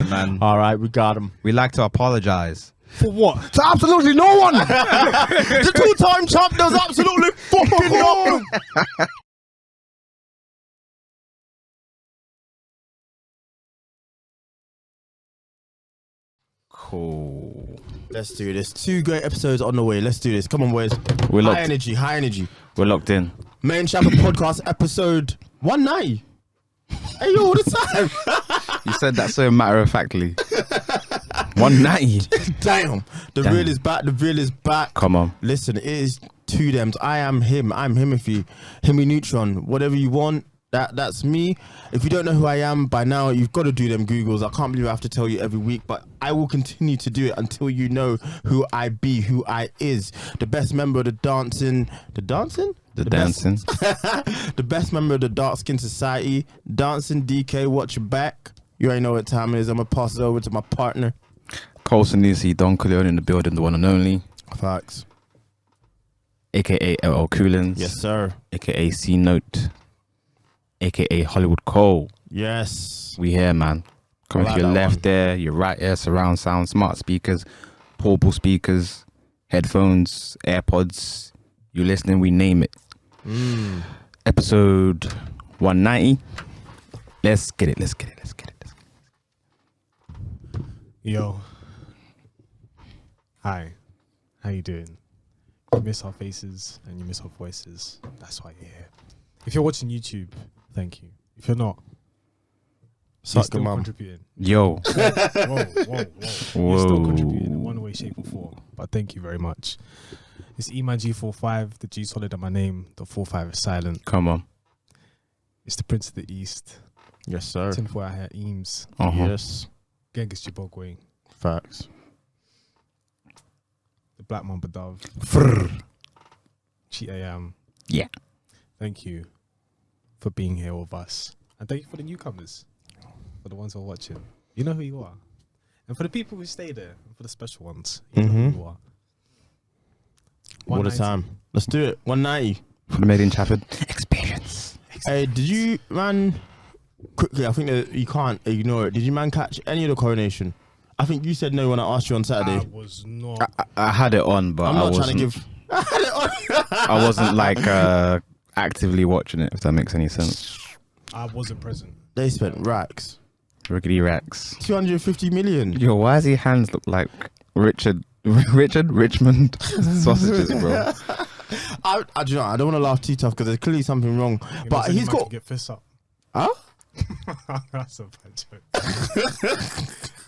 man. All right, we got him. We like to apologize. For what? To absolutely no one. The two-time champ does absolutely fucking nothing. Cool. Let's do this. 2 great episodes on the way. Let's do this. Come on, boys. We're high locked. energy, high energy. We're locked in. Made In Chafford podcast episode 190. Hey, yo, all the time. You said that so matter-of-factly. 190. Damn. The Damn. real is back. The real is back. Come on. Listen, it is 2 dems. I am him. I'm Himothy. Himmy Neutron. Whatever you want. That's me. If you don't know who I am by now, you've got to do them Googles. I can't believe I have to tell you every week, but I will continue to do it until you know who I be, who I is. The best member of the dancing. The dancing? The dancing. The best member of the dark skin society. Dancing DK, watch your back. You already know what time it is. I'm going to pass it over to my partner. Cole Sanisi, Don Corleone in the building, the one and only. Facts. AKA LL Coolins. Yes, sir. AKA C Note. AKA Hollywood Cole. Yes. We here, man. Come I to like your that left one. there, your right there, surround sound, smart speakers, portable speakers, headphones, AirPods. You listening, we name it. Episode 190. Let's get it. Yo. Hi. How you doing? You miss our faces and you miss our voices. That's why you're here. If you're watching YouTube, thank you. If you're not, you're Suck still the mum. contributing. Yo. Whoa. You're still contributing in one way, shape, or form. But thank you very much. It's Eman G45. The G solid at my name. The 45 is silent. Come on. It's the Prince of the East. Yes, sir. 10-4 out here, Eames. Yes. Genghis Chibogwe. Facts. The Black Mamba Dove. Cheat Yeah. Thank you for being here with us. And thank you for the newcomers. For the ones who are watching. You know who you are. And for the people who stay there. And for the special ones. You know who you are. All the 190. time. Let's do it. 190. For the Made In Chafford experience. Hey, did you, man, quickly, I think that you can't ignore it. Did you, man, catch any of the coronation? I think you said no when I asked you on Saturday. I was not. I had it on, but I'm I not wasn't. trying to give... I had it on. I wasn't like actively watching it, if that makes any sense. I wasn't present. They spent racks. Rickety racks. 250 million. Yo, why does his hands look like Richmond sausages, bro? Do you know, I don't want to laugh too tough because there's clearly something wrong. You But know, he's any man got... can get fists up. Huh? That's a bad joke.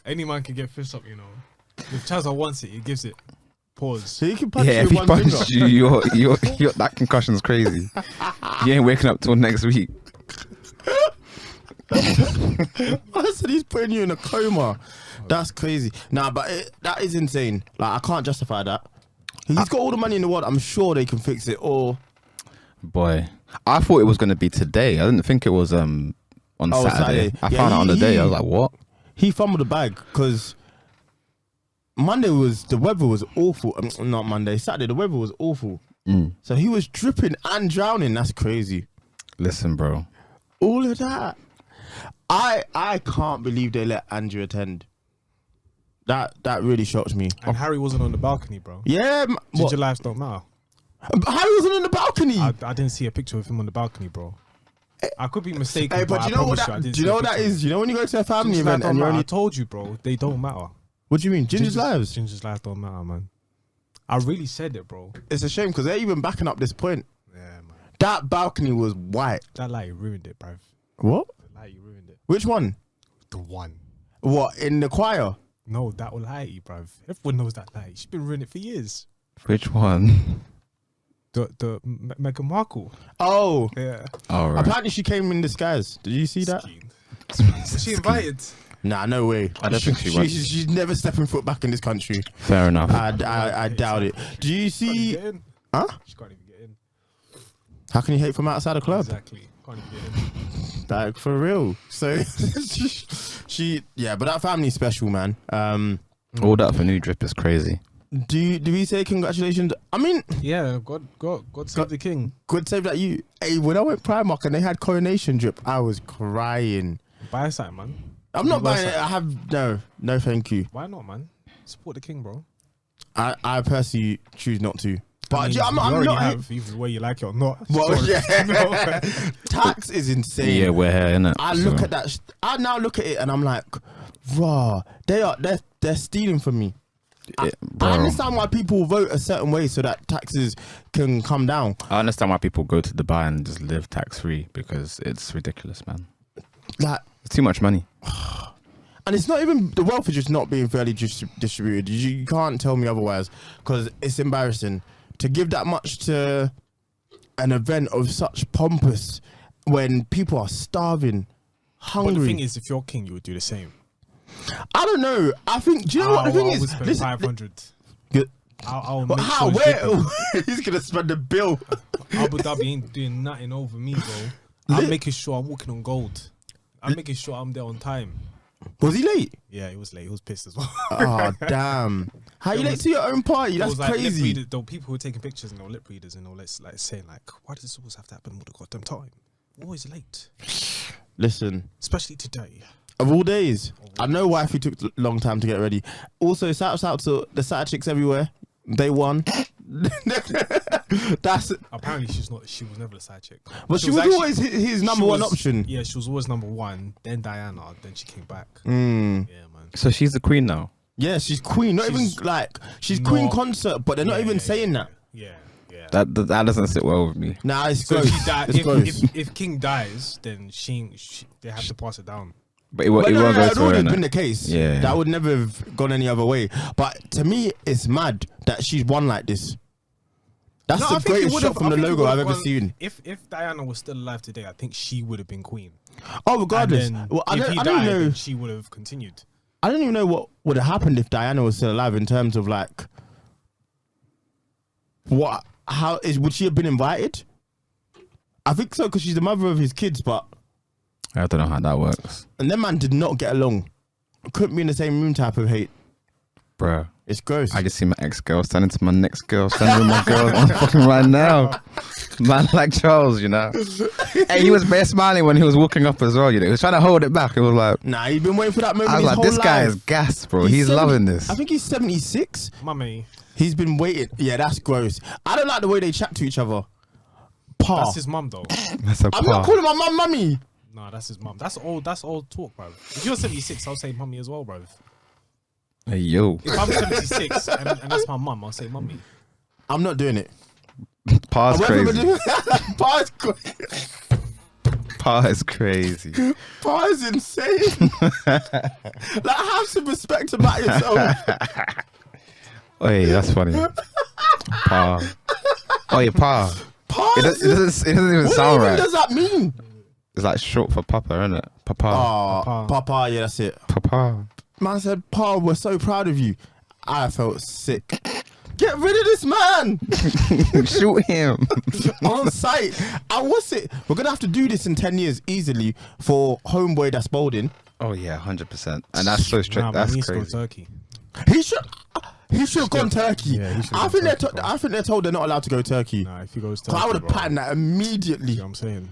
Any man can get fists up, you know. If Chazza wants it, he gives it. Pause. So he can punch Yeah, you if with he one punches finger. you, you're that concussion's crazy. You ain't waking up till next week. I said he's putting you in a coma. That's crazy. Nah, but that is insane. Like, I can't justify that. He's got all the money in the world. I'm sure they can fix it. Or Boy, I thought it was going to be today. I didn't think it was on Saturday. I Yeah, found out on the day. I was like, what? he fumbled the bag because Monday the weather was awful. Not Monday, Saturday. The weather was awful. So he was dripping and drowning. That's crazy. Listen, bro. All of that. I can't believe they let Andrew attend. That really shocks me. And Harry wasn't on the balcony, bro. Yeah, Ginger lives don't matter. Harry wasn't in the balcony. I didn't see a picture of him on the balcony, bro. I could be mistaken, Hey, but I you know what promise that? I didn't Do you see know a what that picture of is? him. You know when you go to a family Ginger's event lives and don't you're matter. I only. told you, bro. They don't matter. What do you mean? Ginger's lives. Ginger's lives don't matter, man. I really said it, bro. It's a shame because they're even backing up this point. Yeah, man. That balcony was white. That light ruined it, bruv. What? The light ruined it. Which one? The one. What, in the choir? No, that lighty, bruv. Everyone knows that light. She's been ruining it for years. Which one? The Meghan Markle. Oh, Yeah. All right. apparently she came in disguise. Did you see that? Was she invited? Nah, no way. I don't think she was. She's never stepping foot back in this country. Fair enough. I doubt it. Do you Can't even see? get in. Huh? She can't even get in. How can you hate from outside the club? Exactly. Can't even get in. Like, for real. So yeah, but that family's special, man. All that for new drip is crazy. Do we say congratulations? I mean, Yeah, God save the king. good save that you. Hey, when I went Primark and they had coronation drip, I was crying. Buy a sign, man. I'm not Well buying it. said. I have no, thank you. Why not, man? Support the king, bro. I personally choose not to. But I mean, I'm you already not. have, either way you like it or not. Well, Sorry. yeah. Tax is insane. Yeah, we're here, innit? I look at that. I now look at it and I'm like, raw. They're stealing from me. I bro. understand why people vote a certain way so that taxes can come down. I understand why people go to Dubai and just live tax free because it's ridiculous, man. Like, It's too much money. and it's not even the wealth is just not being fairly distributed. You can't tell me otherwise because it's embarrassing to give that much to an event of such pompous when people are starving, hungry. But the thing is, if you're king, you would do the same. I don't know. I think. Do you know what the thing I is? would spend Listen, 500. Good. I'll But make how? sure it's Where? different. He's gonna spend the bill. Abu Dhabi ain't doing nothing over me, bro. I'm making sure I'm walking on gold. I'm making sure I'm there on time. Was he late? Yeah, he was late. He was pissed as well. Oh damn! How you It late was- to your own party? It That's was like lip crazy. readers, though, people who were taking pictures and they were lip readers and all this, like saying like, why does this always have to happen all the goddamn time? Always late, Listen, especially today. of all days, I know why if he took a long time to get ready. Also, shout out to the side chicks everywhere. They won. That's. Apparently, she was never the side chick. But she was actually- always his number she one was- option. Yeah, she was always number one. Then Diana. Then she came back. Mm. Yeah, man. So she's the queen now. Yeah, she's queen. Not She's even like she's queen not- concert, but they're not even saying that. Yeah, yeah. That doesn't sit well with me. Nah, it's So gross. if, she die, It's gross. if King dies, then they have to pass it down. But it won't But go no, to it'd her, always innit? been the case. Yeah. That would never have gone any other way. But to me, it's mad that she's won like this. That's No, I the think it greatest would've- shot from I the think it logo I've would've ever gone- seen. If Diana was still alive today, I think she would have been queen. Oh, regardless. And then Well, I if don't he know. died, then she would have continued. I don't even know what would have happened if Diana was still alive in terms of like what. How would she have been invited? I think so because she's the mother of his kids, but I don't know how that works, and them man did not get along. Couldn't be in the same room type of hate. bro. It's gross. I just see my ex-girl standing to my next girl, standing with my girl on fucking right now. Man like Charles, you know. Hey, he was bare smiling when he was walking up as well, you know. He was trying to hold it back. It was like, Nah, he's been waiting for that moment I was his like, whole this guy life. is gas, bro. He's He's 70 loving this. I think he's 76. Mummy, He's been waiting. Yeah, that's gross. I don't like the way they chat to each other. Pa. that's his mum though. That's a I'm not part. calling my mum mummy. Nah, that's his mum. That's old talk, bro. If you're 76, I'll say mummy as well, bro. Hey, yo. If I'm 76 and that's my mum, I'll say mummy. I'm not doing it. Pa's Whatever crazy. we do- Pa's crazy. Pa is crazy. Pa is insane. Like, have some respect about yourself. Hey, that's funny. Pa. Oh, yeah, Pa. Pa It doesn't even what sound even right. does that mean? It's like short for Papa, isn't it? Papa. Oh, Pa. Papa, yeah, that's it. Papa. Man said, Pa, we're so proud of you. I felt sick. Get rid of this man Shoot him. on sight. And what's it? We're going to have to do this in 10 years easily for homeboy that's balding. Oh, yeah, 100%. And that's so strict. Nah, man, That's he needs to go crazy. Turkey. He should have gone Turkey. Yeah, he should have I think gone Turkey, bro. I think they're told they're not allowed to go Turkey. Nah, if he goes 'Cause Turkey, I would have bro, patterned that immediately. you know what I'm saying?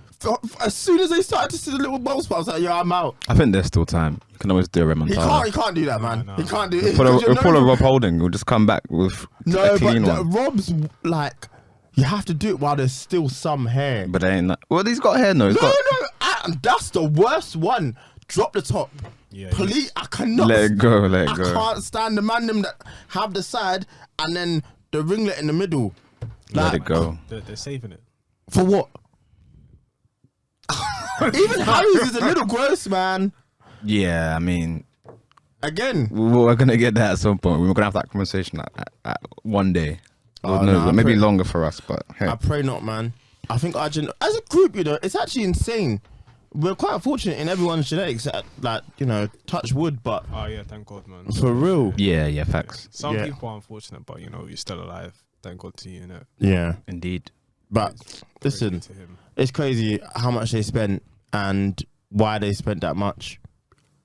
As soon as they started to see the little ball spot, I was like, yeah, I'm out. I think there's still time. You can always do a He remontada. can't do that, man. Nah. He can't do it. Pull because a, you're pull a not- Rob Holding. We'll just come back with No, a but clean the one. Rob's like, you have to do it while there's still some hair. But they ain't that. Well, he's got hair, no. He's No, got. that's the worst one. Drop the top. Yeah, Please, I cannot. Let it go, let it I go. can't stand the man them that have the side and then the ringlet in the middle. Let Like, it go. they're saving it. For what? Even Harry's is a little gross, man. Yeah, I mean, Again. we're going to get that at some point. We're going to have that conversation at one day. Oh, Lord knows, no, I maybe pray- longer for us, but hey. I pray not, man. I think Argent, as a group, you know, it's actually insane. We're quite fortunate in everyone's genetics, like, you know, touch wood, but Oh yeah, thank God, man. for real. Yeah, facts. Some Yeah. people are unfortunate, but you know, you're still alive. Thank God to you, innit? Yeah. Indeed. But listen, to him. it's crazy how much they spent and why they spent that much.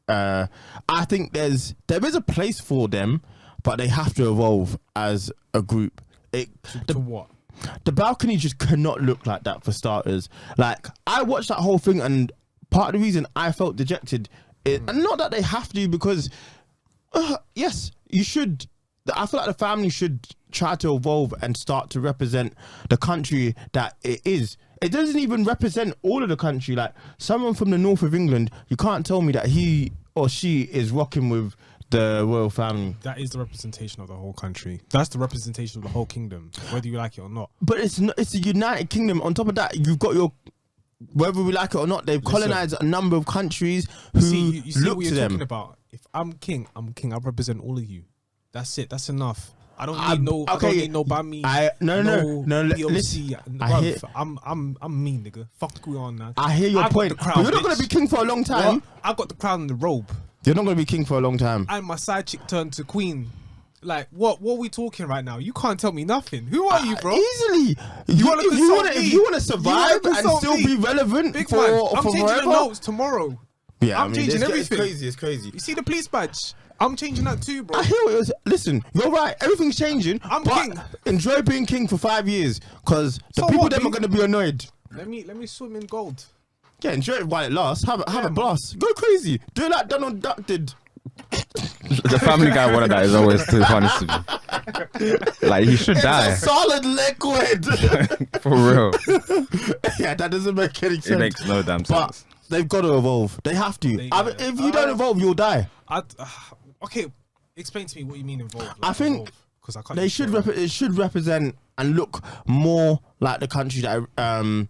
I think there is a place for them, but they have to evolve as a group. To what? The balcony just cannot look like that for starters. Like, I watched that whole thing, and part of the reason I felt dejected And not that they have to, because yes, you should. I feel like the family should try to evolve and start to represent the country that it is. It doesn't even represent all of the country. Like someone from the north of England, you can't tell me that he or she is rocking with the royal family. That is the representation of the whole country. That's the representation of the whole kingdom, whether you like it or not. But it's not, it's a United Kingdom. On top of that, you've got your, whether we like it or not, they've colonized a number of countries who you see look what to you're them. talking about. If I'm king, I'm king. I represent all of you. That's it. That's enough. I don't need no. I don't need no Bami. No. POC. Listen, I'm mean, nigga. Fuck we on now. I hear your got point. the crown, But you're not bitch. gonna be king for a long time. What? I got the crown and the robe, You're not gonna be king for a long time. and my side chick turned to queen. Like what? What are we talking right now? You can't tell me nothing. Who are you, bro? Easily. wanna If you consult want me? to survive and consult still me? be relevant Big for man, I'm for changing forever. the notes tomorrow. Yeah, I'm changing everything. It's crazy. You see the police badge? I'm changing that too, bro. I hear what you're saying. Listen, you're right. Everything's changing. I'm but king. Enjoy being king for 5 years, because the So people what, them B? are going to be annoyed. Let me swim in gold. Yeah, enjoy it while it lasts. Have a blast. Go crazy. Do it like Donald Duck did. The Family Guy one of that is always too funny to me. Like he should die It's a solid liquid. for real. Yeah, that doesn't make any sense. It makes no damn But sense. they've got to evolve. They have to. If you don't evolve, you'll die. Okay, explain to me what you mean involved. Like, I think because I can't. They should it should represent and look more like the country that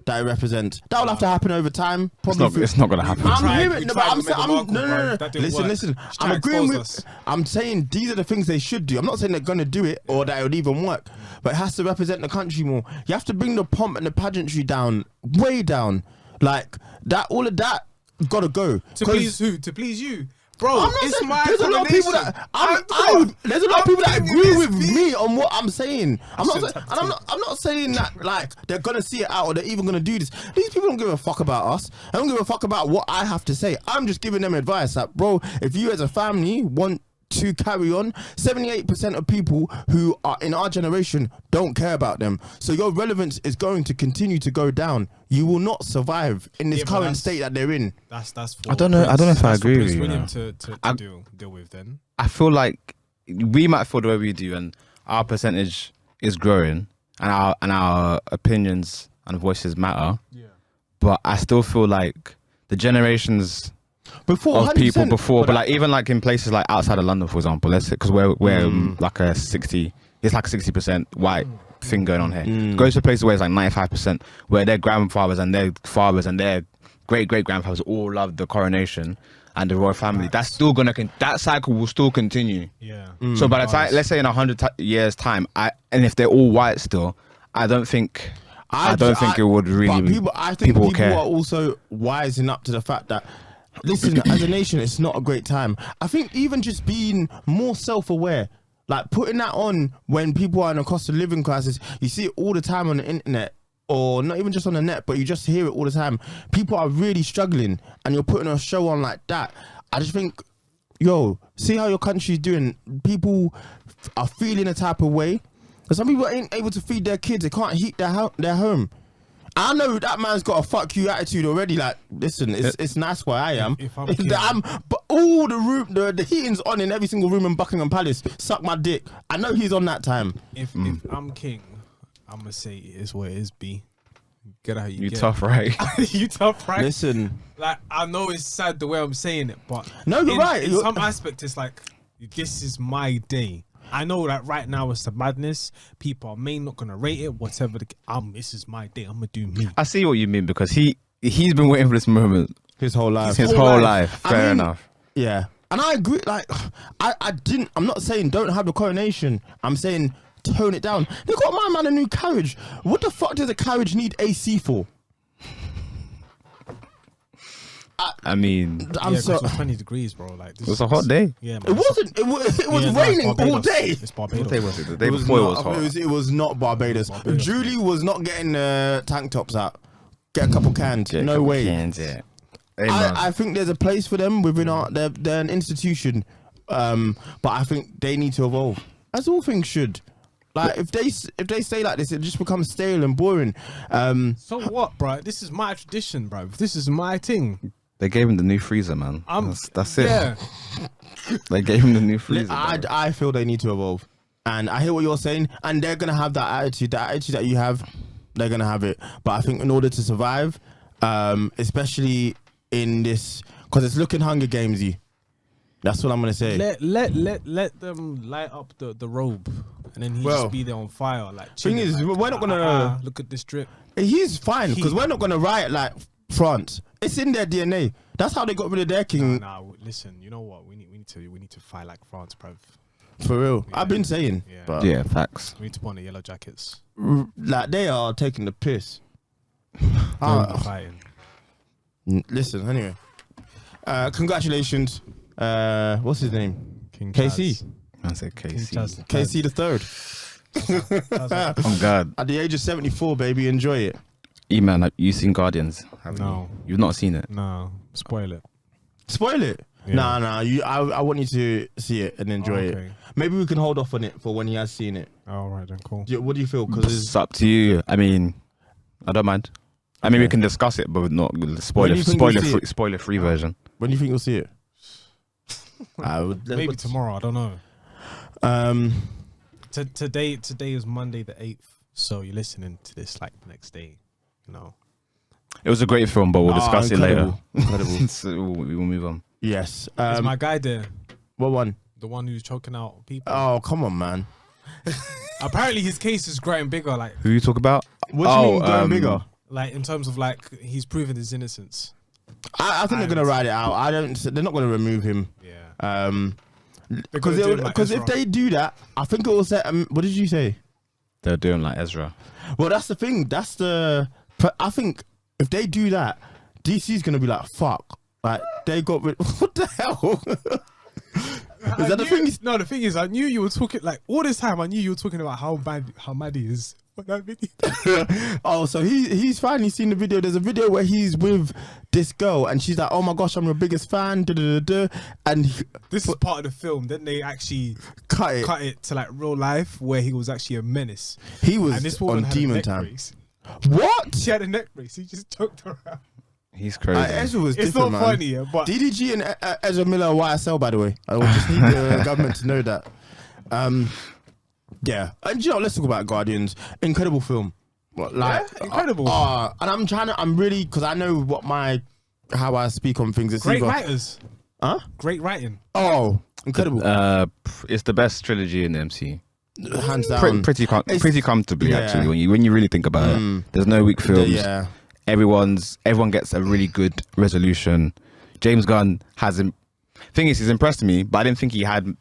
that it represents. That will have to happen over time. Probably It's not gonna happen. I'm tried- hearing, we no, tried but with Meghan Markle, no. bro. That didn't work. Listen. She I'm tried to agreeing expose with. us. I'm saying these are the things they should do. I'm not saying they're gonna do it or that it would even work, but it has to represent the country more. You have to bring the pomp and the pageantry down, way down, like that. All of that gotta go. To please who? To please you, bro. I'm not It's saying, my there's a lot of people coronation. that there's a lot of people that thinking agree this with big. me on what I'm saying. I'm not, shouldn't saying, have and I'm not saying that like they're gonna see it out or they're even gonna do this. These people don't give a fuck about us. I don't give a fuck about what I have to say. I'm just giving them advice that, bro, if you as a family want to carry on, 78% of people who are in our generation don't care about them. So your relevance is going to continue to go down. You will not survive in this Yeah, but current that's- state that they're in. That's for I don't know if I that's for agree with Prince you, William you to deal with then. I feel like we might feel the way we do, and our percentage is growing, and our opinions and voices matter. Yeah. But I still feel like the generations Before of people 100%, before, but like even like in places like outside of London, for example, let's say, because we're like a 60, it's like a 60% white thing going on here. Goes to places where it's like 95%, where their grandfathers and their fathers and their great grandfathers all loved the coronation and the royal family. That's still gonna that cycle will still continue. Yeah. So by the time, let's say in 100 years time, and if they're all white still, I don't think it would really. But I think people people care. are also wising up to the fact that, listen, as a nation, it's not a great time. I think even just being more self-aware, like putting that on when people are in a cost of living crisis, you see it all the time on the internet, or not even just on the net, but you just hear it all the time. People are really struggling, and you're putting a show on like that. I just think, yo, see how your country's doing. People are feeling a type of way. Some people ain't able to feed their kids. They can't heat their home. I know that man's got a fuck you attitude already. Like, listen, it's nice where I am. If I'm king. But all the room, the heating's on in every single room in Buckingham Palace. Suck my dick. I know he's on that time. If I'm king, I'm gonna say it is what it is. B. Get out. You tough, right? You tough, right? Listen, Like I know it's sad the way I'm saying it, but No, you're right. In You're- some aspect, it's like this is my day. I know that right now it's the madness. People are not gonna rate it. Whatever. This is my day. I'm gonna do me. I see what you mean, because he's been waiting for this moment his whole life. his whole life. Fair mean, enough. Yeah, and I agree. Like, I'm not saying don't have the coronation. I'm saying tone it down. They got my man a new carriage. What the fuck does a carriage need AC for? I mean, I'm Yeah, 'cause so. it was 20 degrees, bro. Like this it was a hot day. Yeah, man. It wasn't. It was Yeah, no, it's raining all Barbados. day. It's Barbados. What day was it? The day It was before it not, was hot. it was not Barbados. Barbados. Julie was not getting tank tops out. Get a couple cans. Yeah, No couple way. cans, yeah. Hey, man. I think there's a place for them within our. They're an institution, but I think they need to evolve, as all things should. Like if they stay like this, it just becomes stale and boring. So what, bro? This is my tradition, bro. This is my thing. They gave him the new freezer, man. That's it. Yeah. They gave him the new freezer. I feel they need to evolve. And I hear what you're saying. And they're going to have that attitude. The attitude that you have, they're going to have it. But I think in order to survive, especially in this... Because it's looking Hunger Gamesy. That's what I'm going to say. Let them light up the robe. And then he just be there on fire. Like, thing is, we're not going to... Look at this drip. He's fine. Because we're not going to riot like France. It's in their DNA. That's how they got rid of their king. Nah, listen. You know what? We need to fight like France, bruv. For real. Yeah. I've been saying. Yeah. But Yeah, facts. We need to put on the yellow jackets. like, they are taking the piss. Fighting. Listen, anyway. Congratulations. What's his name? King KC. Chaz. I said KC. Chaz. KC the third. Oh God. At the age of 74, baby, enjoy it. Eman, you seen Guardians? Haven't No. you? You've not seen it. No. Spoil it. Spoil it. Yeah. Nah. I want you to see it and enjoy it. Okay. Maybe we can hold off on it for when he has seen it. All right then. Cool. What do you feel? Because It's up to you. I mean, I don't mind. I mean, we can discuss it, but not When do you think you'll see it? spoiler free version. when do you think you'll see it? Maybe tomorrow. I don't know. Today is Monday the 8th. So you're listening to this like the next day. You know. It was a great film, but we'll discuss it later. Incredible. So we will move on. Yes. Is my guy there? What one? The one who's choking out people. Oh, come on, man. Apparently his case is growing bigger. Like Who you talk about? What do you mean going bigger? Like in terms of like he's proven his innocence. I think they're gonna ride it out. They're not gonna remove him. Yeah. Because if they do that, I think it will set. What did you say? They're doing like Ezra. Well, that's the thing. I think if they do that, DC's gonna be like, fuck. Like they got rid. What the hell? Is that the thing? No, the thing is, I knew you were talking like all this time. I knew you were talking about how mad he is. That video. Oh, so he's finally seen the video. There's a video where he's with this girl, and she's like, "Oh my gosh, I'm your biggest fan." And this is part of the film. Then they actually cut it to like real life, where he was actually a menace. He was and this woman on had demon a neck time. brace. What? She had a neck brace. He just choked her out. He's crazy. Ezra was It's different, not man. funny, yeah, but DDG and Ezra Miller are YSL, by the way. I would just need the government to know that. Yeah, and you know, let's talk about Guardians. Incredible film. incredible. And I'm really, because I know how I speak on things. It's Great either, writers. Huh? Great writing. Oh, incredible. It's the best trilogy in the MCU. Hands down. Pretty comfortably, yeah. actually. When you really think about it, there's no weak films. Yeah. Everyone gets a really good resolution. James Gunn hasn't. Thing is, he's impressed me, but I didn't think he had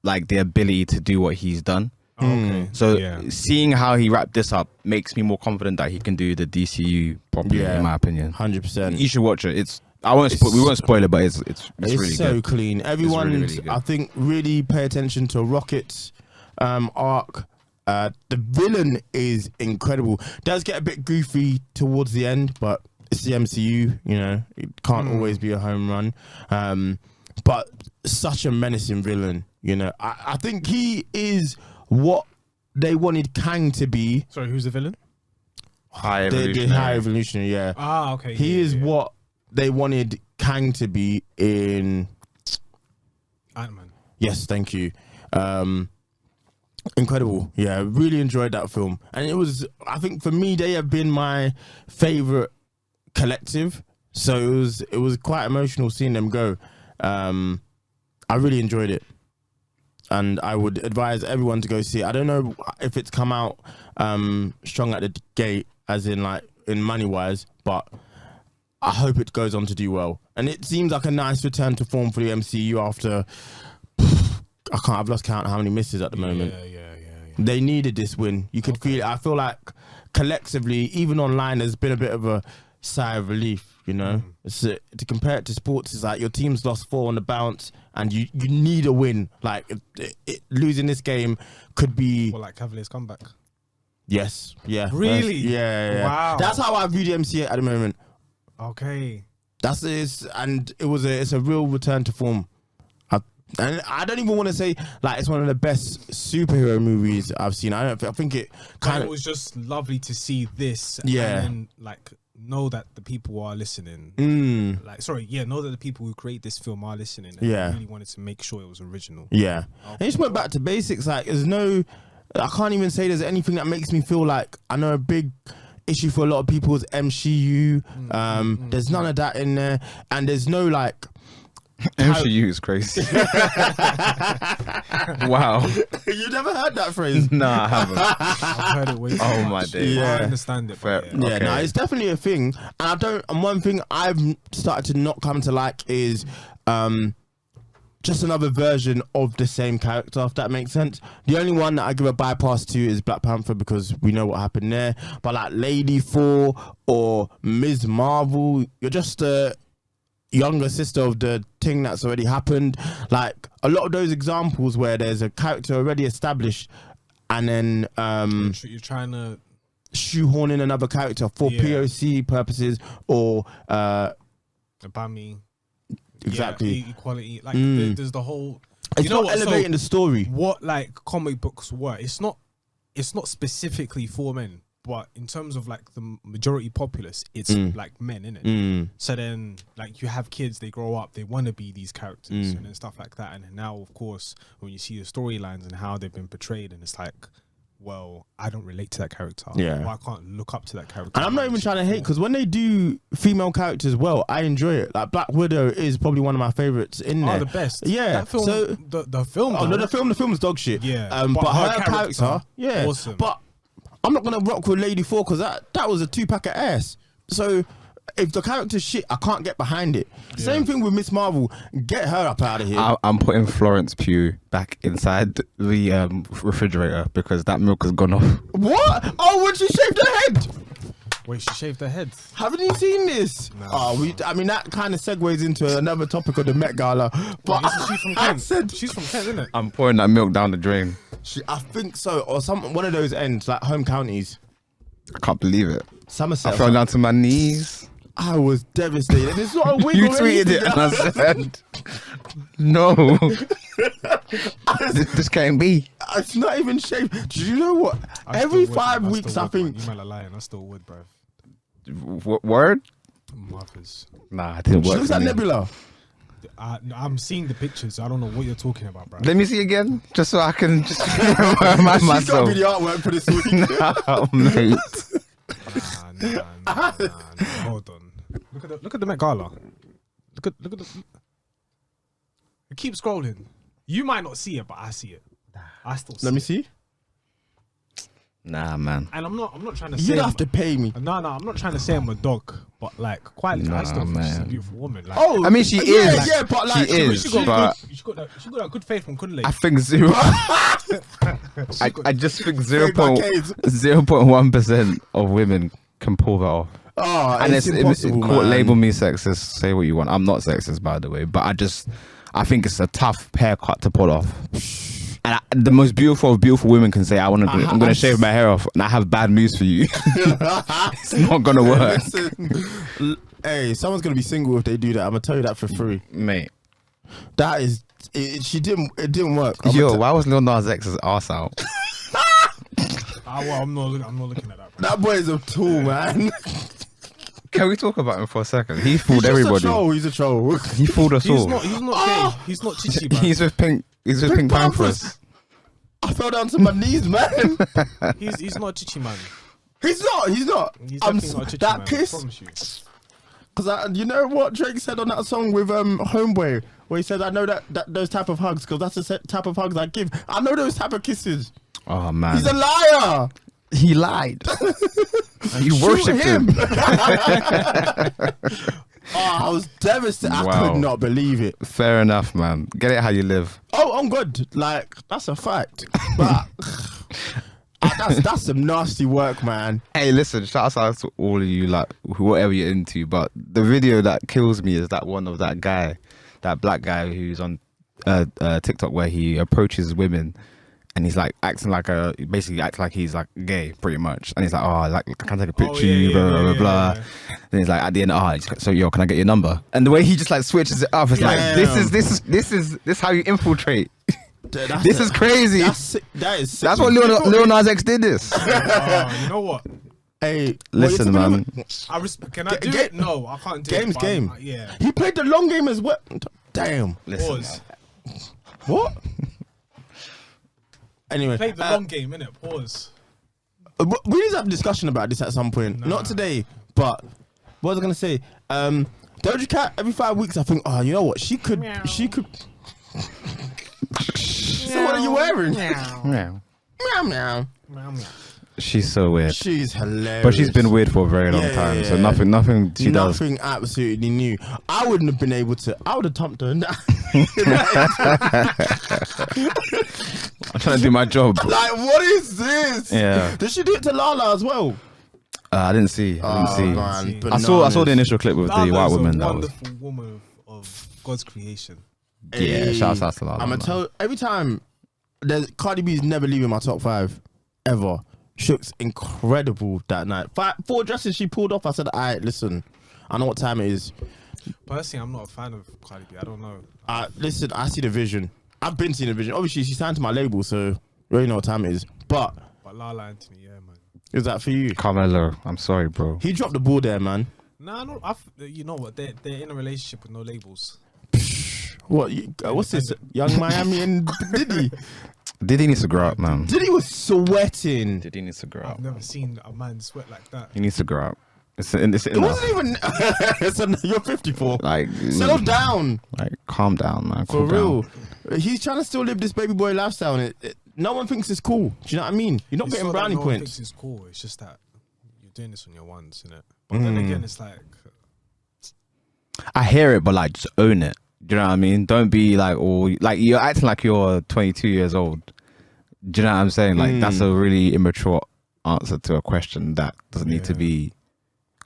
like the ability to do what he's done. Okay. So seeing how he wrapped this up makes me more confident that he can do the DCU properly, in my opinion. 100%. You should watch it. We won't spoil it, but it's really so good. clean. Everyone, really good. I think, really pay attention to Rocket's arc. The villain is incredible. Does get a bit goofy towards the end, but it's the MCU. You know, it can't always be a home run. But such a menacing villain. You know, I think he is what they wanted Kang to be. Sorry, who's the villain? The High Evolutionary, yeah. Ah, okay. He is what they wanted Kang to be in Ant-Man. Yes, thank you. Incredible. Yeah, really enjoyed that film. And it was, I think for me, they have been my favorite collective. So it was quite emotional seeing them go. I really enjoyed it. And I would advise everyone to go see it. I don't know if it's come out strong at the gate, as in like in money wise, but I hope it goes on to do well. And it seems like a nice return to form for the MCU after I've lost count how many misses at the moment. Yeah. They needed this win. You could feel it. I feel like collectively, even online, there's been a bit of a sigh of relief, you know? To compare it to sports, it's like your team's lost 4 on the bounce and you need a win. Like losing this game could be... Well, like Cavaliers comeback. Yes. Yeah. Really? Yeah. Wow. That's how I view the MCA at the moment. Okay. It's a real return to form. And I don't even want to say like it's one of the best superhero movies I've seen. I think it kind of was just lovely to see this. Yeah. And then like know that the people are listening. Know that the people who create this film are listening. And really wanted to make sure it was original. Yeah. And just went back to basics. Like, I can't even say there's anything that makes me feel like, I know a big issue for a lot of people is MCU. There's none of that in there. And there's no like... MCU is crazy. Wow. You never heard that phrase? Nah, I haven't. I've heard it way too Oh much. my days. Yeah. I understand it. Fair. But Yeah, no, it's definitely a thing. And one thing I've started to not come to like is just another version of the same character, if that makes sense. The only one that I give a bypass to is Black Panther because we know what happened there. But like Lady Thor or Ms. Marvel, you're just a younger sister of the thing that's already happened. Like a lot of those examples where there's a character already established and then you're trying to shoehorn in another character for POC purposes or about me. Exactly. Equality. Like there's the whole It's not elevating the story. What like comic books were, it's not specifically for men, but in terms of like the majority populace, it's like men, innit? So then like you have kids, they grow up, they want to be these characters and then stuff like that. And now of course when you see the storylines and how they've been portrayed, and it's like, well, I don't relate to that character. Yeah. Or I can't look up to that character. And I'm not even trying to hate, because when they do female characters well, I enjoy it. Like Black Widow is probably one of my favorites in there. Oh, the best. Yeah. That film, so the film. oh no, the film's dog shit. Yeah. But her character, yeah. Awesome. But I'm not gonna rock with Lady Thor because that was a 2-pack of ass. So if the character's shit, I can't get behind it. Yeah. Same thing with Miss Marvel. Get her up out of here. I'm putting Florence Pugh back inside the refrigerator because that milk has gone off. What? Oh, when she shaved her head. Wait, she shaved her head. Haven't you seen this? No. Oh, I mean, that kind of segues into another topic of the Met Gala. But She's from Kent. She's from Kent, isn't it? I'm pouring that milk down the drain. I think so, or one of those ends, like home counties. I can't believe it. Somerset. I fell down to my knees. I was devastated. It's not a wig. You or tweeted anything. it and I said, no. This can't be. It's not even shaved. Do you know what? Every 5 weeks, I think. You might have lying. I still would, bro. Word? Mothers. Nah, it didn't She work. looks for like me. Nebula. I'm seeing the pictures. I don't know what you're talking about, bro. Let me see again, just so I can just remind She's got myself. to be the artwork for this week. Nah, mate. Nah. Hold on. Look at the Met Gala. Look at the. Keep scrolling. You might not see it, but I see it. I still see Let me it. see. Nah, man. And I'm not trying to say You'd have to pay me. No, I'm not trying to say I'm a dog, but like quietly, I still think she's a man. beautiful woman. Like, Oh, I mean, she is. Yeah, but like, She is. she got but that good faith from Kunle. I think zero. I just think Paid by K's. 0.1% of women can pull that off. Oh, And it's impossible, man. label me sexist, say what you want. I'm not sexist, by the way, but I think it's a tough haircut to pull off. And the most beautiful of beautiful women can say, I'm going to shave my hair off, and I have bad news for you. It's not going to work. Listen, hey, someone's going to be single if they do that. I'm going to tell you that for free. Mate. That is, it didn't work. Yo, why was Lil Nas X's arse out? Well, I'm not looking at that. Bro. That boy is a tool, man. Can we talk about him for a second? He fooled He's just everybody. a troll. He's a troll. He fooled us all. He's not gay. He's not chichi, bro. He's with Pink Panthers. I fell down to my knees, man. He's not chichi, man. He's not. He's definitely not chichi, that man. kiss. I promise you. Because you know what Drake said on that song with Homeboy, where he says, "I know that those type of hugs, because that's the type of hugs I give. I know those type of kisses." Oh, man. He's a liar. He lied. You worshipped him. I was devastated. I Wow. could not believe it. Fair enough, man. Get it how you live. Oh, I'm good. Like, that's a fact. But that's some nasty work, man. Hey, listen, shout out to all of you, like, whatever you're into. But the video that kills me is that one of that guy, that black guy who's on TikTok, where he approaches women and he's like basically acts like he's like gay, pretty much. And he's like, oh, like, can I take a picture? Blah, blah, blah. Then he's like, at the end, so yo, can I get your number? And the way he just like switches it up, it's like, this is how you infiltrate. This is crazy. That is sick. That's what Lil Nas X did this. You know what? Hey, Listen, man. Can I do it? No, I can't do it. Game. Yeah. He played the long game as well. Damn. Listen, Pause. What? Anyway, Played the long game, innit? Pause. we need to have a discussion about this at some point. Not today, but what was I gonna say? Doja Cat every 5 weeks. I think, oh, you know what? She could. So what are you wearing? Meow. Meow meow. She's so weird. She's hilarious. But she's been weird for a very long time. So nothing she does. Nothing absolutely new. I wouldn't have been able to. I would have thumped her. I'm trying to do my job. Like, what is this? Yeah. Did she do it to Lala as well? I didn't see. Man, I saw the initial clip with the white woman. That was wonderful woman of God's creation. yeah. Shouts out to Lala. I'm gonna tell every time. Cardi B is never leaving my top 5 ever. She looks incredible that night. 4 dresses she pulled off. I said, "All right, listen, I know what time it is." Personally, I'm not a fan of Cardi B. I don't know. Listen, I see the vision. I've been seeing the vision. Obviously, she signed to my label, so you already know what time it is. But Lala Anthony, yeah, man. is that for you? Carmelo, I'm sorry, bro. He dropped the ball there, man. Nah, no. You know what? They're in a relationship with no labels. What? What's this? Young Miami and Diddy. Diddy needs to grow up, man. Diddy was sweating. Diddy needs to grow up. I've never seen a man sweat like that. He needs to grow up. It's It wasn't even. You're 54. like Settle down. Like calm down, man. For real. He's trying to still live this baby boy lifestyle, and no one thinks it's cool. Do you know what I mean? You're not It's getting not that brownie no one points. thinks it's cool. It's just that you're doing this on your ones, innit? But then again, it's like I hear it, but like just own it. Do you know what I mean? Don't be like, or like you're acting like you're 22 years old. Do you know what I'm saying? Like that's a really immature answer to a question that doesn't need to be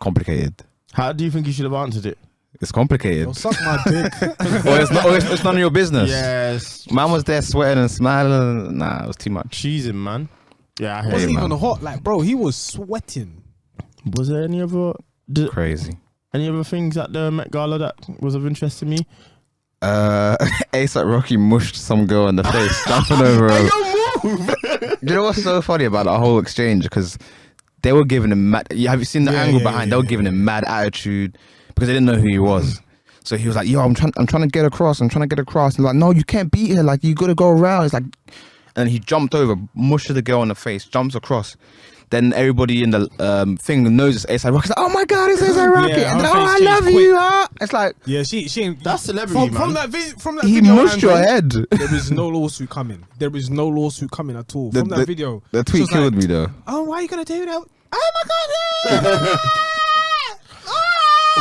complicated. How do you think you should have answered it? It's complicated. don't suck my dick. Or it's none of your business. Yes. Man was there sweating and smiling. Nah, it was too much. Cheesing, man. Yeah, I It hear wasn't you. even hot. Like, bro, he was sweating. Was there any other Crazy. any other things at the Met Gala that was of interest to me? ASAP Rocky mushed some girl in the face, jumping over her. Hey, yo, move! You know what's so funny about the whole exchange? Because they were giving him mad. Have you seen the angle behind? They were giving him mad attitude because they didn't know who he was. So he was like, "Yo, I'm trying to get across. I'm trying to get across." And like, "No, you can't beat her. Like, you got to go around." It's like, and he jumped over, mushed the girl in the face, jumps across. Then everybody in the thing knows it's ASAP Rocky. Like, "Oh my God, it's ASAP Rocky!" And then, "Oh, I love you." It's like, Yeah, she ain't. That's celebrity, man. From that he video, mushed your head. There is no lawsuit coming. There is no lawsuit coming at all. From that video, The tweet she was killed me though. Oh, why are you gonna do that? Oh my God!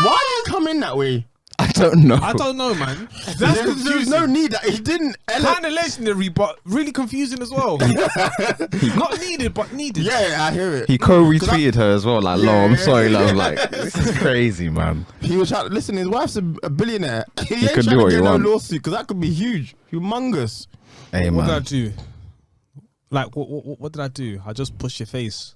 Why did he come in that way? I don't know. I don't know, man. That's There's confusing. no need. That he didn't. Kind of legendary, but really confusing as well. Not needed, but needed. Yeah, I hear it. He co-retweeted her as well. Like, Yeah. "Lol, I'm sorry, love." Like, this is crazy, man. He was trying to listen. His wife's a billionaire. He ain't could trying do what to he get no want. lawsuit because that could be huge, humongous. Hey, What did I man. do? Like, what did I do? I just pushed your face.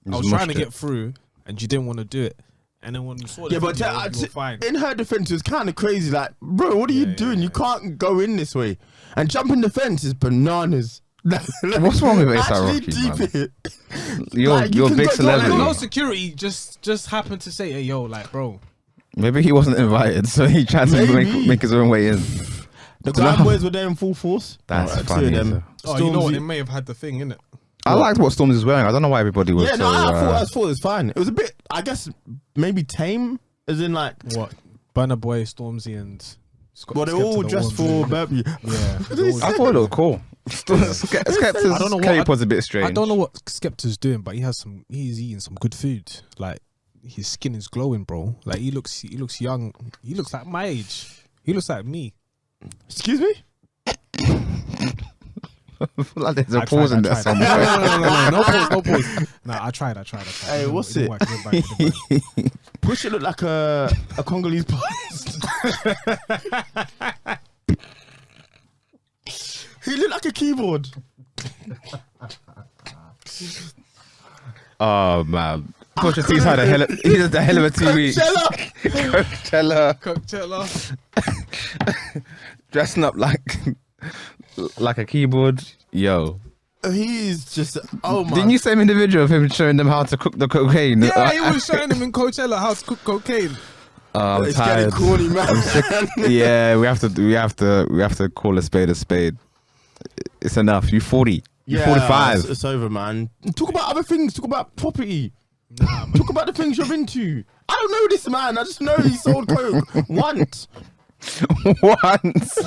I Just was trying to mushed it. get through, and you didn't want to do it. And then when you saw the Yeah, but video, you were fine. in her defense, it was kind of crazy. Like, bro, what are you doing? You can't go in this way. And jumping the fence is bananas. What's wrong with ASAP Actually Rocky, deep man? it. You're Like, you a can big go- celebrity. No security just happened to say, "Hey, yo, like, bro." Maybe he wasn't invited, so he tried to Maybe. make his own way in. The Grime Boys were there in full force. That's Two of funny. them. Oh, you know what? Stormzy- They may have had the thing in it. I liked what Stormzy was wearing. I don't know why everybody was Yeah, so. no, I thought it was fine. It was a bit, I guess, maybe tame, as in like. What? Burna Boy, Stormzy, and Well, they're all dressed for Burberry. Yeah. I thought it was cool. Skepta's I don't know what- cape was a bit strange. I don't know what Skepta's doing, but he's eating some good food. Like, his skin is glowing, bro. Like, he looks young. He looks like my age. He looks like me. Excuse me? I feel like there's a I pause in tried. there somewhere. No pause. Nah, I tried. Hey, what's It it? didn't work, it didn't work. Push it look like a Congolese past. He looked like a keyboard. Oh man, Pusha T's had he had a hell of a 2 weeks. Coachella, Coachella. dressing up like a keyboard. Yo, He's just, oh my. Didn't you same individual of him showing them how to cook the cocaine? Yeah, he was showing them in Coachella how to cook cocaine. I'm It's tired. getting corny, man. I'm sick. Yeah, we have to call a spade a spade. It's enough. You 40. You 45. It's over, man. Talk about other things. Talk about property. Nah, man. Talk about the things you're into. I don't know this man. I just know he sold coke once. Once.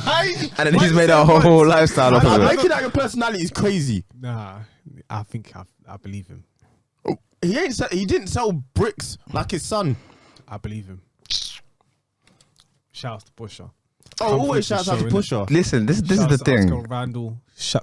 And then he's made a whole lifestyle off of it. Making out your personality is crazy. Nah, I think I believe him. He didn't sell bricks like his son. I believe him. Shout out to Pusha. Always shouts out to Pusha. Listen, this is the thing. Randall,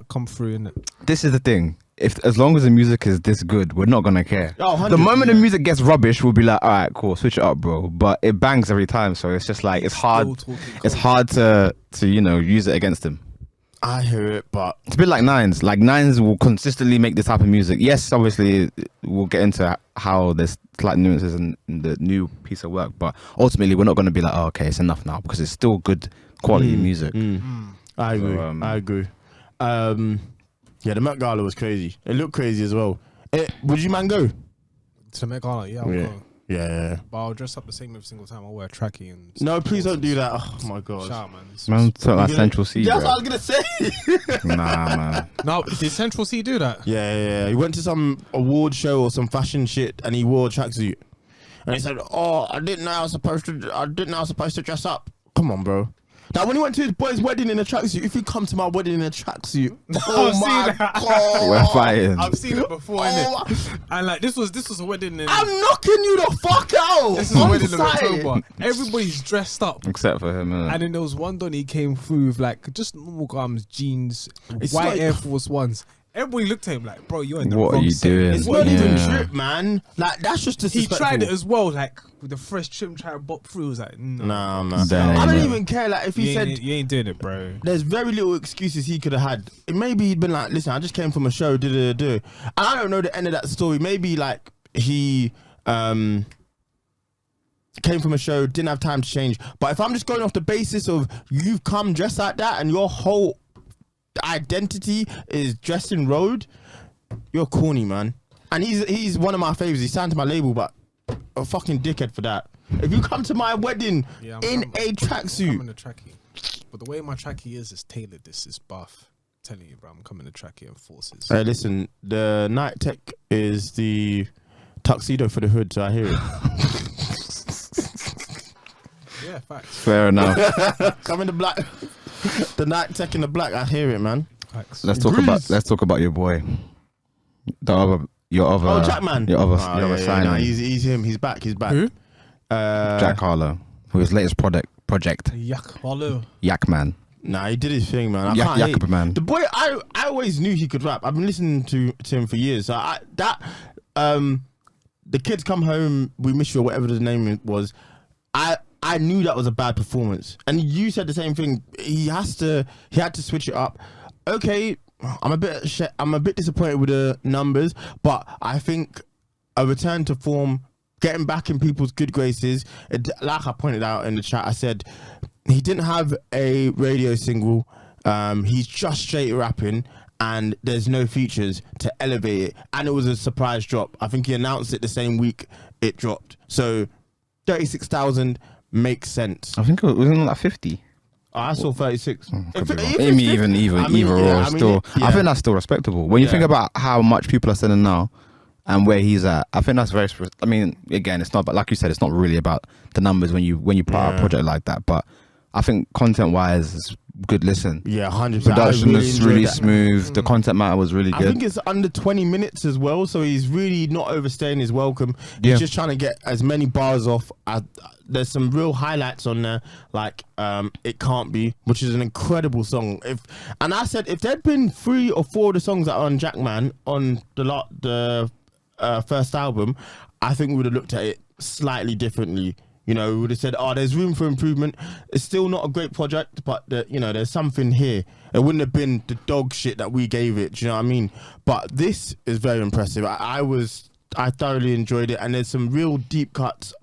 come through, innit? This is the thing. As long as the music is this good, we're not gonna care. Oh, the moment the music gets rubbish, we'll be like, all right, cool, switch it up, bro. But it bangs every time, so it's just like it's hard to use it against him. I hear it, but It's a bit like Nines. Like Nines will consistently make this type of music. Yes, obviously we'll get into how there's slight nuances in the new piece of work, but ultimately we're not gonna be like, oh, okay, it's enough now, because it's still good quality music. I agree. I agree. Yeah, the Met Gala was crazy. It looked crazy as well. Would you man go? To Met Gala, yeah, I'll go. Yeah. But I'll dress up the same every single time. I'll wear a trackie and. No, please don't do that. Oh my god. Shout out, man. Man, talk like Central C, That's bro. what I was gonna say. Nah, man. No, did Central C do that? Yeah. He went to some award show or some fashion shit, and he wore a tracksuit. And he said, "Oh, I didn't know I was supposed to dress up." Come on, bro. Now, when he went to his boy's wedding in a tracksuit, if you come to my wedding in a tracksuit, oh I've my seen that. god, We're fighting. I've seen it before, Oh innit? And like this was a wedding in. I'm knocking you the fuck out. This is a on wedding in site. October. Everybody's dressed up. Except for him, innit? And then there was one Donny came through with like just normal garments, jeans, It's white like- Air Force Ones. Everybody looked at him like, bro, you're in the What are wrong you set. doing? It's What not are you even doing? drip, man. Like that's just He disrespectful. tried it as well, like with the fresh trim, trying to bop through. It was like, no, Nah. Damn, I don't bro. even care. Like if he said you ain't doing it, bro. there's very little excuses he could have had. Maybe he'd been like, listen, I just came from a show, And I don't know the end of that story. Maybe like he came from a show, didn't have time to change. But if I'm just going off the basis of you've come dressed like that and your whole identity is dressing road, you're corny, man. And he's one of my favorites. He signed to my label, but a fucking dickhead for that. If you come to my wedding Yeah, in a I'm in tracksuit, a trackie. But the way my trackie is tailored. This is buff. I'm telling you, bro, I'm coming to trackie and forces. listen, the night tech is the tuxedo for the hood, so I hear it. Yeah, facts. Fair enough. Come in the black. The night tech in the black, I hear it, man. Facts. Let's talk about your boy. Your other Jackman. Your other signing. No, he's him. He's back. Who? Jack Harlow, who his latest project Yuck, Hollow. Jackman. Nah, he did his thing, man. I can't hate. Jackman. The boy, I always knew he could rap. I've been listening to him for years. So the kids come home, we miss you, or whatever the name was. I knew that was a bad performance, and you said the same thing. He had to switch it up. Okay, I'm a bit disappointed with the numbers, but I think a return to form, getting back in people's good graces. Like I pointed out in the chat, I said he didn't have a radio single. He's just straight rapping, and there's no features to elevate it. And it was a surprise drop. I think he announced it the same week it dropped. So 36,000 makes sense. I think it was like 50. I saw 36. Could be wrong. If it's Even 50, I mean, either yeah, or I mean, still. yeah. I think that's still respectable. When you Yeah. think about how much people are sending now and where he's at, I think that's very. I mean, again, it's not. But like you said, it's not really about the numbers when you put out a project like that. But I think content wise, it's good listen. Yeah, 100%. Production was really enjoyed that. smooth. The content matter was really I good. think it's under 20 minutes as well, so he's really not overstaying his welcome. Yeah. He's just trying to get as many bars off. There's some real highlights on there, like It Can't Be, which is an incredible song. And I said, if there'd been 3 or 4 of the songs that are on Jackman on the first album, I think we would have looked at it slightly differently. You know, we would have said, oh, there's room for improvement. It's still not a great project, but, there's something here. It wouldn't have been the dog shit that we gave it, do you know what I mean? But this is very impressive. I thoroughly enjoyed it, and there's some real deep cuts.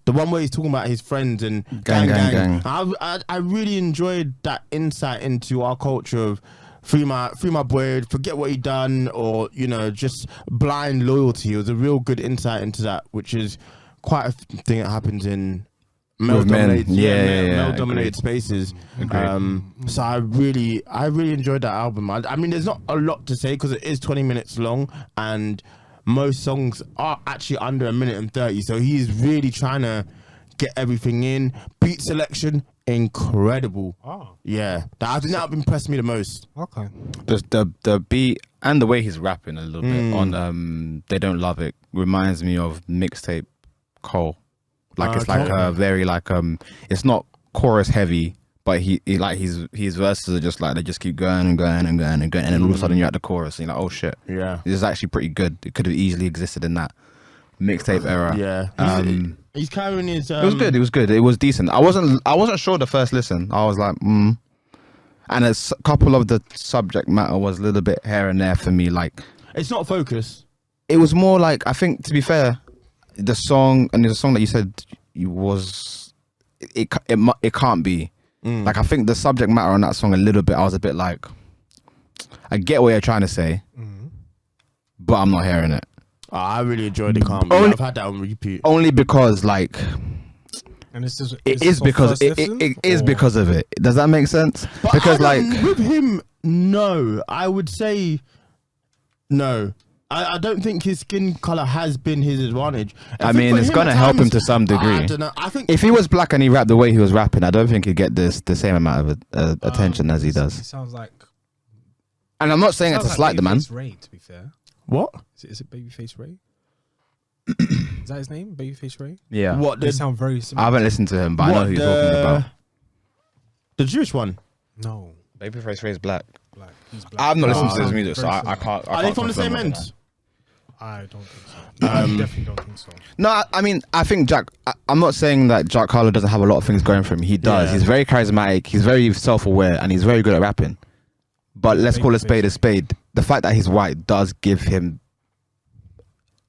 The one where he's talking about his friends and gang. I really enjoyed that insight into our culture of free my boy, forget what he done, or just blind loyalty. It was a real good insight into that, which is quite a thing that happens in male-dominated male-dominated spaces. So I really enjoyed that album. I mean, there's not a lot to say because it is 20 minutes long, and most songs are actually under 1:30. So he's really trying to get everything in. Beat selection, incredible. Yeah, I think that impressed me the most. Okay. Just the beat and the way he's rapping a little bit on They Don't Love It reminds me of mixtape Cole. Like it's like a very like it's not chorus heavy, but he like his verses are just like they just keep going and going and going and going, and then all of a sudden you're at the chorus and you're like, oh shit, Yeah, this is actually pretty good. It could have easily existed in that mixtape era. yeah. He's carrying his. It was good. It was good. It was decent. I wasn't sure the first listen. I was like, and a couple of the subject matter was a little bit here and there for me. Like, It's not focus. it was more like, I think, to be fair, the song, and there's a song that you said it can't be. Like, I think the subject matter on that song a little bit, I was a bit like, I get what you're trying to say, but I'm not hearing it. I really enjoyed it. Can't be. Only- I've had that on repeat. Only because, like, And it's just, it is because it is because of it. Does that make sense? But Because with him, no, I would say no. I don't think his skin color has been his advantage. I mean, it's gonna help him to some degree. I don't know. I think If he was black and he rapped the way he was rapping, I don't think he'd get the same amount of attention as he It does. sounds like. And I'm not saying it to sounds slight the man. Babyface Ray, to be fair. what? Is it Babyface Ray? Is that his name? Babyface Ray? Yeah. What They the sound very I similar. haven't listened to him, but I know who you're talking about. the Jewish one? No, Babyface Ray is black. black. He's black. I've not listened to his Very music, so I can't. Are they from the same end? I don't think so. I definitely don't think so. No, I mean, I think Jack. I'm not saying that Jack Harlow doesn't have a lot of things going for him. He does. Yeah. He's very charismatic. He's very self-aware, and he's very good at rapping. But let's call a spade a spade. The fact that he's white does give him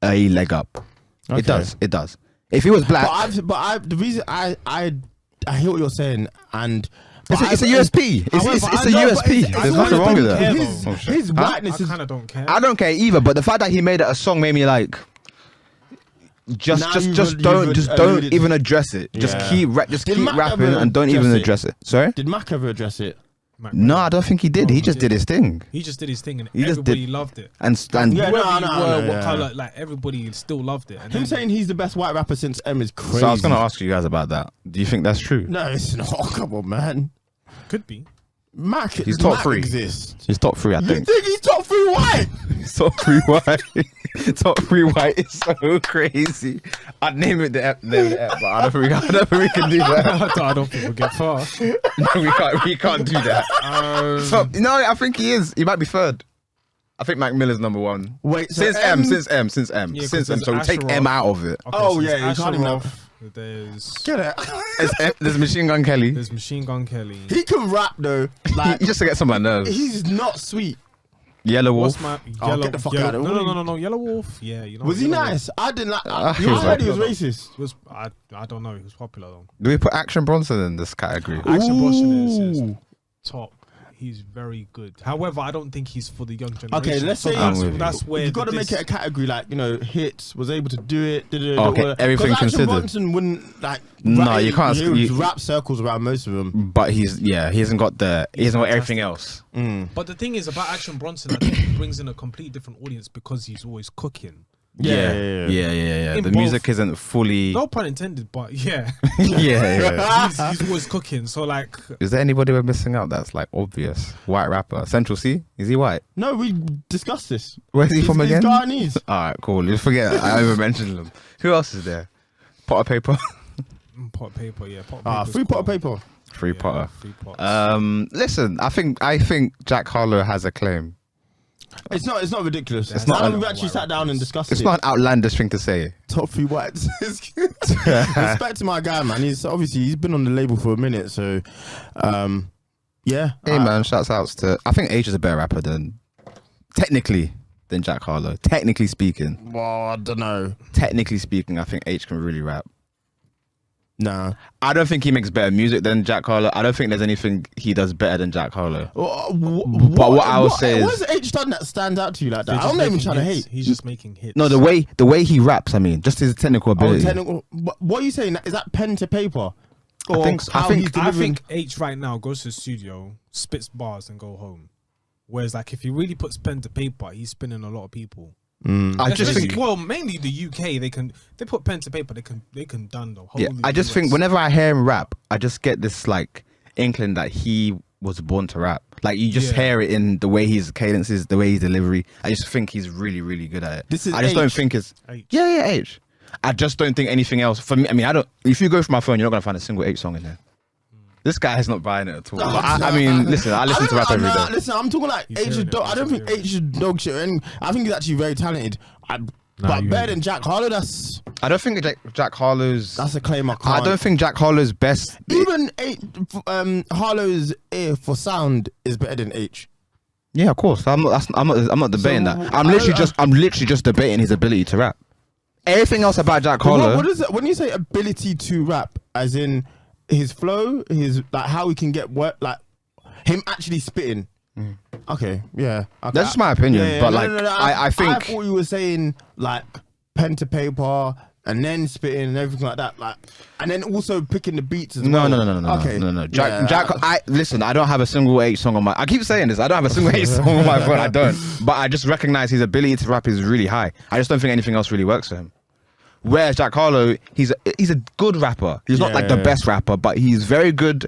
a leg up. Okay. It does. It does. If he was black, The reason I hear what you're saying, and it's a USP. It's a USP. There's nothing wrong with that. His whiteness I is. kind of don't care. I don't care either, but the fact that he made it a song made me like, just Now don't even address it. Just Yeah. keep Did Mac rapping ever and don't even address address it. Sorry? Did Mac ever address it? No, I don't think he did. He just did his thing. He just did his thing, and He just everybody did- loved it. And Yeah, Whoever no, you no, were, no, what yeah. color, like everybody still loved it. And Him then- saying he's the best white rapper since M is crazy. so I was gonna ask you guys about that. Do you think that's true? No, it's not. Come on, man. could be. Mac, He's top Mac three. exists. He's top 3, I You think. think he's top 3 white? He's top 3 white. Top 3 white is so crazy. I'd name it the F, but I don't think we can do that. I don't think we'll get far. No, we can't do that. No, I think he is. He might be 3rd. I think Mac Miller's number 1. Wait, so Since M. Yeah, 'cause So we there's take M Asheroth. out of it. Okay, Oh, so yeah, there's you can't even Asheroth, There's Get it? There's Machine Gun Kelly. there's Machine Gun Kelly. He can rap though. Like He just to get some of my nerves. he's not sweet. Yellow What's Wolf. my Oh, get the fuck out of here. No. Yellow Wolf. Yeah, you know. Was he Yellow Wolf nice? I didn't like. he You was heard he was popular, racist. Was I don't know. He was popular though. Do we put Action Bronson in this category? Action Bronson is Ooh. top. He's very good. However, I don't think he's for the young generation. Okay, let's say I'm with you. that's where You got to the make it a category, like hits. Was able to do it. Okay, everything Action considered. Bronson wouldn't like. No, you can't- He would you- wrap circles around most of them. But he hasn't got he hasn't got everything else. But the thing is about Action Bronson, I think he brings in a complete different audience because he's always cooking. Yeah. In The both- music isn't fully. No pun intended, but yeah, yeah. he's always cooking. So like, Is there anybody we're missing out that's like obvious? White rapper. Central C? Is he white? No, we discussed this. Where's he from He's again? Guyanese. Alright, cool. You forget. I even mentioned them. Who else is there? Potter Paper. pot of paper, yeah, pot of Ah, paper's 3 pot cool. of paper. Free Yeah, Potter. 3 pots. Listen, I think Jack Harlow has a claim. It's not ridiculous. It's now not that we've a- actually sat down and discussed It's it. not an outlandish thing to say. Top 3 whites. Respect to my guy, man. He's been on the label for a minute, so yeah. Hey man, shouts outs to. I think H is a better rapper than Jack Harlow. Technically speaking, Well, I don't know. I think H can really rap. Nah. I don't think he makes better music than Jack Harlow. I don't think there's anything he does better than Jack Harlow. But what I would say is, what has H done that stands out to you like that? I'm not even trying to hate. He's just making hits. no, the way he raps. I mean, just his technical ability. What are you saying? Is that pen to paper? I I think H right now goes to the studio, spits bars, and go home. Whereas, like, if he really puts pen to paper, he's spinning a lot of people. I just think, well, mainly the UK, they put pen to paper, they can done the whole. yeah, I just think whenever I hear him rap, I just get this like inkling that he was born to rap. Like you just hear it in the way his cadences, the way his delivery. I just think he's really, really good at it. I just don't think it's H. Yeah, H. I just don't think anything else. For me, I mean, I don't. If you go through my phone, you're not gonna find a single H song in there. This guy is not buying it at all. I mean, listen, I listen to rap every day. Listen, I'm talking like H is dog. I don't think H is dog shit. And I think he's actually very talented. But better than Jack Harlow, I don't think Jack Harlow's. That's a claim I can't. I don't think Jack Harlow's best. Even Harlow's ear for sound is better than H. Yeah, of course. I'm not debating that. I'm literally just debating his ability to rap. Everything else about Jack Harlow. What is it when you say ability to rap? As in his flow, his like how he can get work, like him actually spitting. Okay, yeah. Okay. That's just my opinion, but I think I thought you were saying like pen to paper and then spitting and everything like that, like, and then also picking the beats as well. No. Jack. Listen. I don't have a single H song on my. I keep saying this. I don't have a single H song on my phone. I don't. But I just recognize his ability to rap is really high. I just don't think anything else really works for him. Whereas Jack Harlow, he's a good rapper. He's not like the best rapper, but he's very good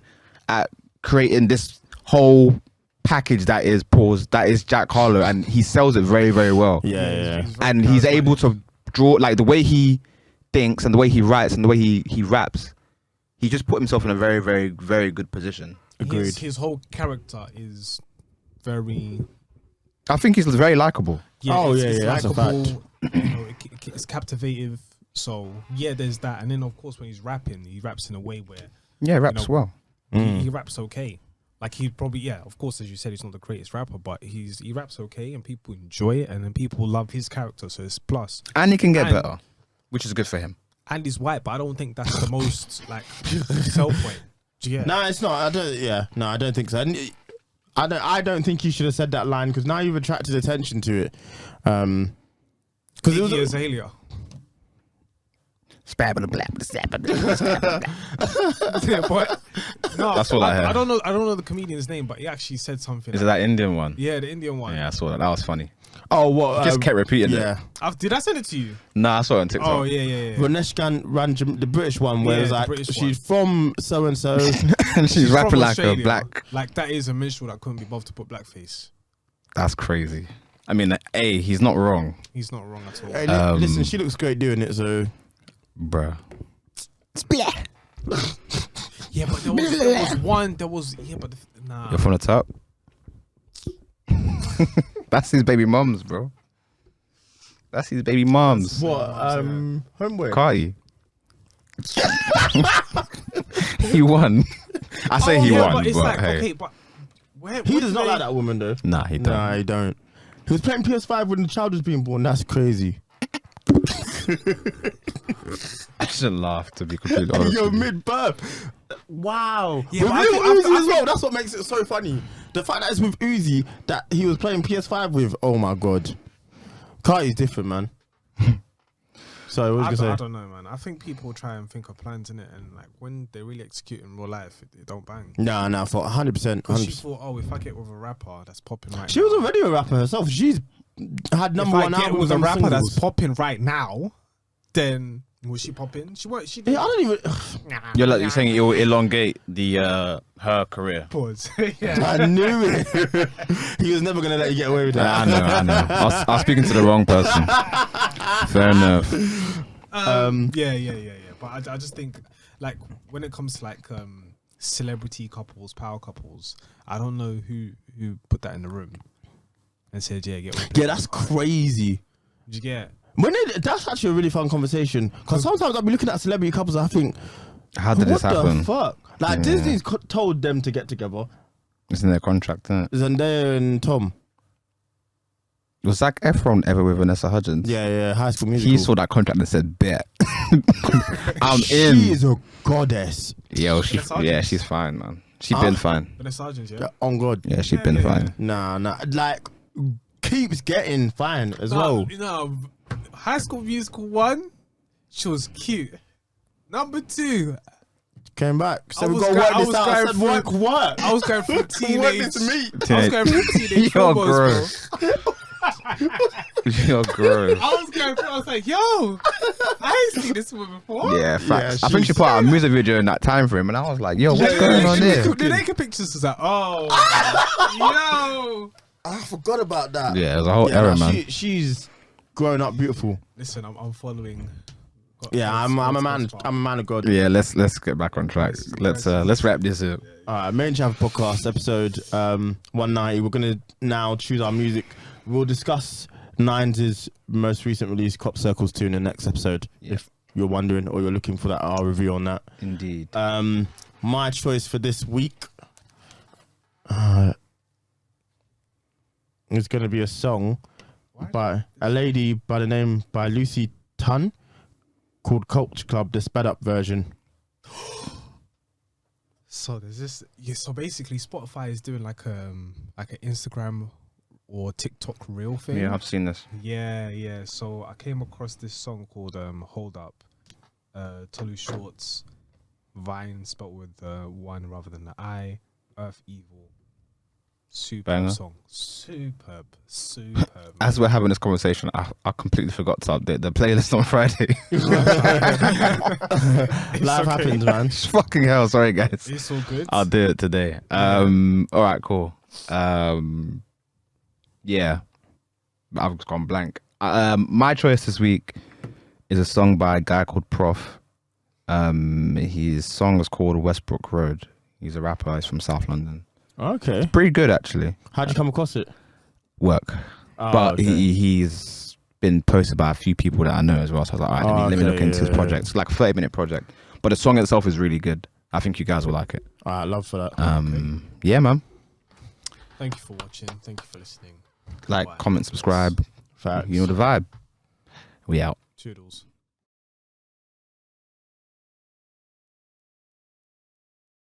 at creating this whole package that is Jack Harlow, and he sells it very, very well. And he's able to draw, like, the way he thinks and the way he writes and the way he raps. He just put himself in a very, very, very good position. Agreed. His whole character is very. I think he's very likable. It's that's a fact. You know, it's captivative. So yeah, there's that, and then of course when he's rapping, he raps in a way where raps well. He raps okay. Like he probably of course, as you said, he's not the greatest rapper, but he raps okay, and people enjoy it, and then people love his character, so it's plus. And he can get better, which is good for him. And he's white, but I don't think that's the most like sell point. No, it's not. I don't think so. And I don't think you should have said that line because now you've attracted attention to it. Because it was Azalea. No, that's what I heard. I don't know the comedian's name, but he actually said something. Is it that Indian one? Yeah, the Indian one. Yeah, I saw that. That was funny. Oh, what? Just kept repeating it. Did I send it to you? Nah, I saw it on TikTok. Oh, yeah. Raneshkan ran the British one where it's like she's from so and so, and she's rapping like Australia. a black. Like that is a minstrel that couldn't be bothered to put blackface. That's crazy. I mean, he's not wrong. He's not wrong at all. Hey, listen, she looks great doing it, so. Bruh. Yeah, but there was one. Nah. You're from the top. That's his baby mums, bro. That's his baby mums. What? Homework. Carti. He won. I say he won, but it's but like, hey. okay, but He does not like that woman though. Nah, he don't. Nah, he don't. He was playing PS5 when the child was being born. That's crazy. I shouldn't laugh, to be completely honest. Yo, mid-birth. Wow. Yeah, with but Uzi as well. That's what makes it so funny. The fact that it's with Uzi that he was playing PS5 with. Oh my god. Carti's different, man. So what was I I gonna say? don't know, man. I think people try and think of plans in it, and like when they really execute in real life, it don't bang. Nah, for 100%. Because she thought, if I get with a rapper that's popping right now. She was already a rapper herself. She's had number one albums with a and rapper singles. that's popping right now, then will she pop in? She won't. She Yeah, I don't even. You're saying it will elongate the her career. Pause. Yeah. I knew it. He was never gonna let you get away with that. I know. I was speaking to the wrong person. Fair enough. Yeah. But I just think like when it comes to like celebrity couples, power couples, I don't know who put that in the room and said, get with Yeah, that's crazy. Did you get? That's actually a really fun conversation because sometimes I'll be looking at celebrity couples and I think, how did this happen? What the fuck? Like Disney's told them to get together. It's in their contract, isn't it? Zendaya and Tom. Was Zac Efron ever with Vanessa Hudgens? Yeah, High School Musical. He saw that contract and said, "Bet, I'm in." She is a goddess. Yo, Vanessa Hudgens? yeah, she's fine, man. She's been fine. Vanessa Hudgens, yeah. On God. Yeah, she's been fine. Nah. Like, keeps getting fine as well. No, High School Musical 1, she was cute. Number 2, Came back. So I we was got to go- work I this was out. I going said, through- work. I was going through Work teenage. this meat. I was going through teenage You're promos, gross. bro. You're gross. I was going through. I was like, yo, I ain't seen this woman before. Yeah, facts. Yeah, I think she she's- put out a music video in that time frame, and I was like, "Yo, what's Yeah, going on she here?" was The naked pictures was like, oh, yo. I forgot about that. Yeah, it was a whole era, man. She's grown up beautiful. Listen, I'm following. Yeah, I'm a man. I'm a man of God. Yeah, let's get back on track. Let's wrap this up. Made in Chafford podcast episode 190. We're gonna now choose our music. We'll discuss Nines' most recent release, Cop Circles 2, in the next episode. Yeah. If you're wondering or you're looking for that, our review on that. Indeed. My choice for this week is gonna be a song by a lady by the name by Lucy Tunn called Culture Club, the sped up version. So there's this. Yeah, so basically, Spotify is doing like an Instagram or TikTok reel thing. Yeah, I've seen this. Yeah. So I came across this song called "Hold Up," Tolu Short's Vine spelled with one rather than the I. Earth Evil. Superb Banger. song. Superb. As we're having this conversation, I completely forgot to update the playlist on Friday. Life happens, man. Fucking hell, sorry guys. It's all good. I'll do it today. All right, cool. Yeah, I've gone blank. My choice this week is a song by a guy called Prof. His song is called Westbrook Road. He's a rapper. He's from South London. Okay. Pretty good actually. How'd you come across it? Work, but okay. he's been posted by a few people that I know as well. So I was like, all right, let me look into his project. It's like a 30-minute project, but the song itself is really good. I think you guys will like it. I love for that. Yeah, man. Thank you for watching. Thank you for listening. Like, Bye. comment, subscribe. Facts. You know the vibe. We out. Toodles.